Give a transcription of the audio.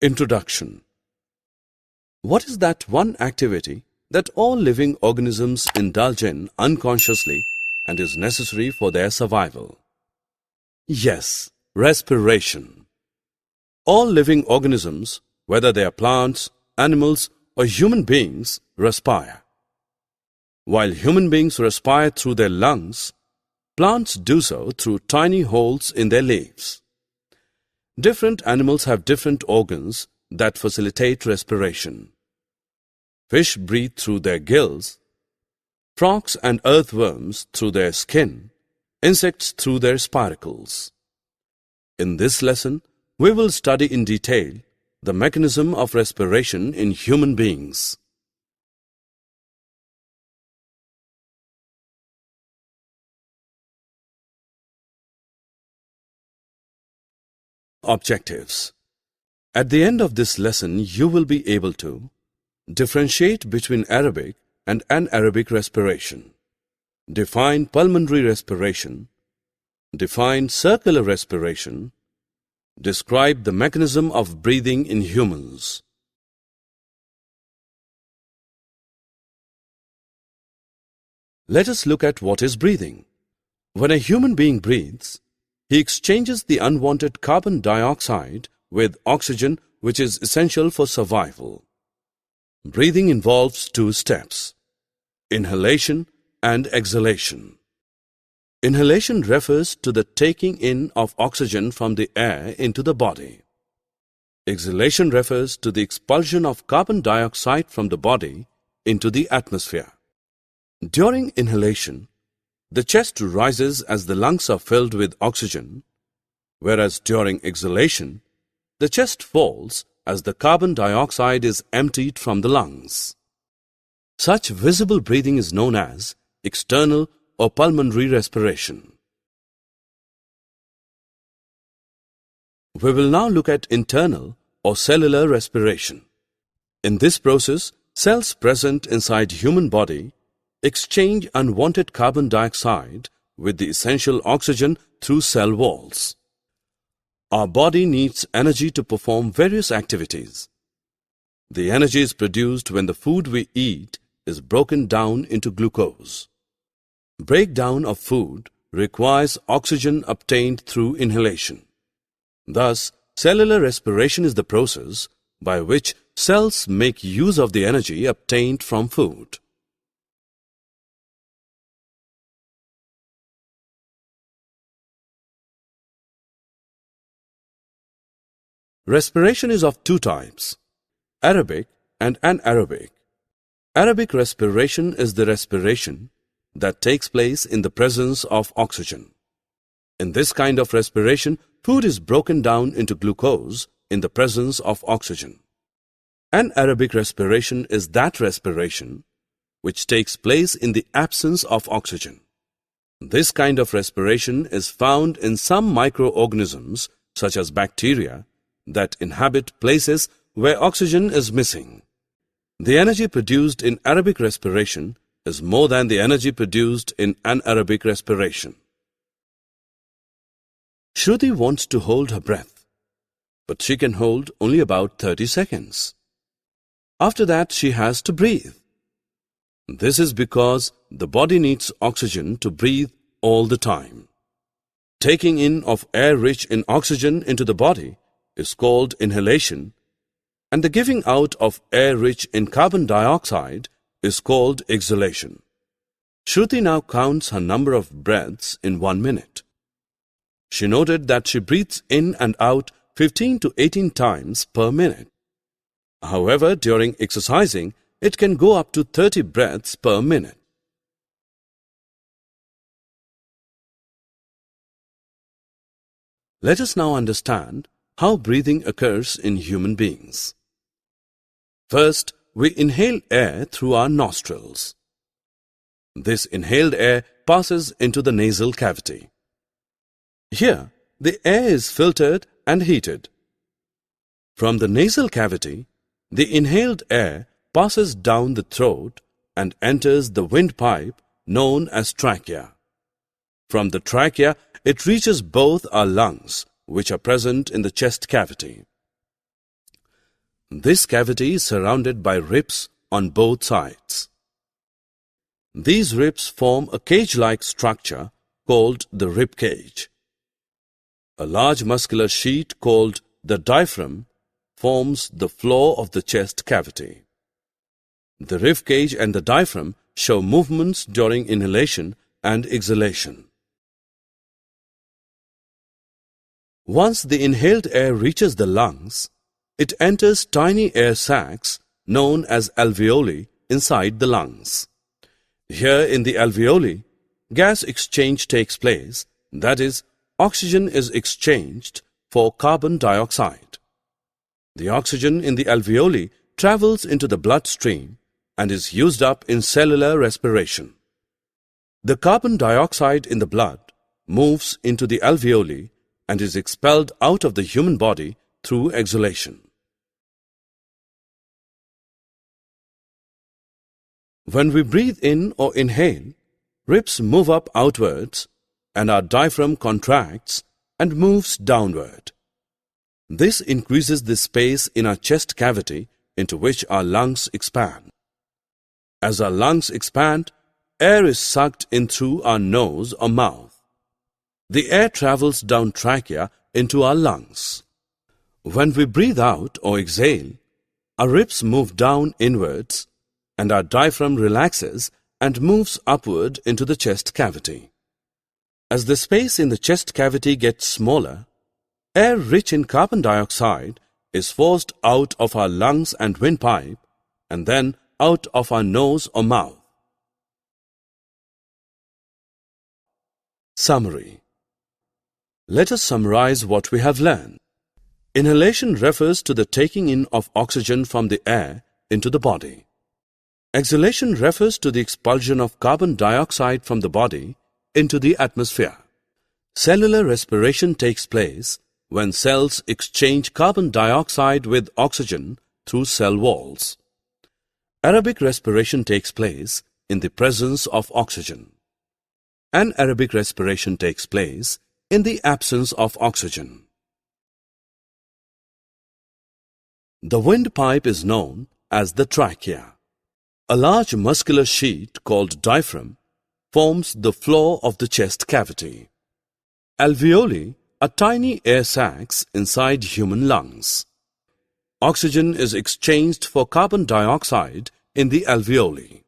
Introduction. What is that one activity that all living organisms indulge in unconsciously and is necessary for their survival? Yes, respiration. All living organisms, whether they are plants, animals, or human beings, respire. While human beings respire through their lungs, plants do so through tiny holes in their leaves. Different animals have different organs that facilitate respiration. Fish breathe through their gills, frogs and earthworms through their skin, insects through their spiracles. In this lesson, we will study in detail the mechanism of respiration in human beings. Objectives. At the end of this lesson, you will be able to differentiate between aerobic and anaerobic respiration, define pulmonary respiration, define circular respiration, describe the mechanism of breathing in humans. Let us look at what is breathing. When a human being breathes, he exchanges the unwanted carbon dioxide with oxygen, which is essential for survival. Breathing involves two steps: inhalation and exhalation. Inhalation refers to the taking in of oxygen from the air into the body. Exhalation refers to the expulsion of carbon dioxide from the body into the atmosphere. During inhalation, the chest rises as the lungs are filled with oxygen, whereas during exhalation, the chest falls as the carbon dioxide is emptied from the lungs. Such visible breathing is known as external or pulmonary respiration. We will now look at internal or cellular respiration. In this process, cells present inside human body exchange unwanted carbon dioxide with the essential oxygen through cell walls. Our body needs energy to perform various activities. The energy is produced when the food we eat is broken down into glucose. Breakdown of food requires oxygen obtained through inhalation. Thus, cellular respiration is the process by which cells make use of the energy obtained from food. Respiration is of two types: aerobic and anaerobic. Aerobic respiration is the respiration that takes place in the presence of oxygen. In this kind of respiration, food is broken down into glucose in the presence of oxygen. Anaerobic respiration is that respiration which takes place in the absence of oxygen. This kind of respiration is found in some microorganisms, such as bacteria, that inhabit places where oxygen is missing. The energy produced in aerobic respiration is more than the energy produced in anaerobic respiration. Shruti wants to hold her breath, but she can hold only about 30 seconds. After that, she has to breathe. This is because the body needs oxygen to breathe all the time. Taking in of air rich in oxygen into the body is called inhalation, and the giving out of air rich in carbon dioxide is called exhalation. Shruti now counts her number of breaths in 1 minute. She noted that she breathes in and out 15 to 18 times per minute. However, during exercising, it can go up to 30 breaths per minute. Let us now understand how breathing occurs in human beings. First, we inhale air through our nostrils. This inhaled air passes into the nasal cavity. Here, the air is filtered and heated. From the nasal cavity, the inhaled air passes down the throat and enters the windpipe known as trachea. From the trachea, it reaches both our lungs, which are present in the chest cavity. This cavity is surrounded by ribs on both sides. These ribs form a cage-like structure called the rib cage. A large muscular sheet called the diaphragm forms the floor of the chest cavity. The rib cage and the diaphragm show movements during inhalation and exhalation. Once the inhaled air reaches the lungs, it enters tiny air sacs known as alveoli inside the lungs. Here in the alveoli, gas exchange takes place, that is, oxygen is exchanged for carbon dioxide. The oxygen in the alveoli travels into the bloodstream and is used up in cellular respiration. The carbon dioxide in the blood moves into the alveoli and is expelled out of the human body through exhalation. When we breathe in or inhale, ribs move up outwards and our diaphragm contracts and moves downward. This increases the space in our chest cavity into which our lungs expand. As our lungs expand, air is sucked in through our nose or mouth. The air travels down trachea into our lungs. When we breathe out or exhale, our ribs move down inwards and our diaphragm relaxes and moves upward into the chest cavity. As the space in the chest cavity gets smaller, air rich in carbon dioxide is forced out of our lungs and windpipe and then out of our nose or mouth. Summary. Let us summarize what we have learned. Inhalation refers to the taking in of oxygen from the air into the body. Exhalation refers to the expulsion of carbon dioxide from the body into the atmosphere. Cellular respiration takes place when cells exchange carbon dioxide with oxygen through cell walls. Aerobic respiration takes place in the presence of oxygen. Anaerobic respiration takes place in the absence of oxygen. The windpipe is known as the trachea. A large muscular sheet called diaphragm forms the floor of the chest cavity. Alveoli are tiny air sacs inside human lungs. Oxygen is exchanged for carbon dioxide in the alveoli.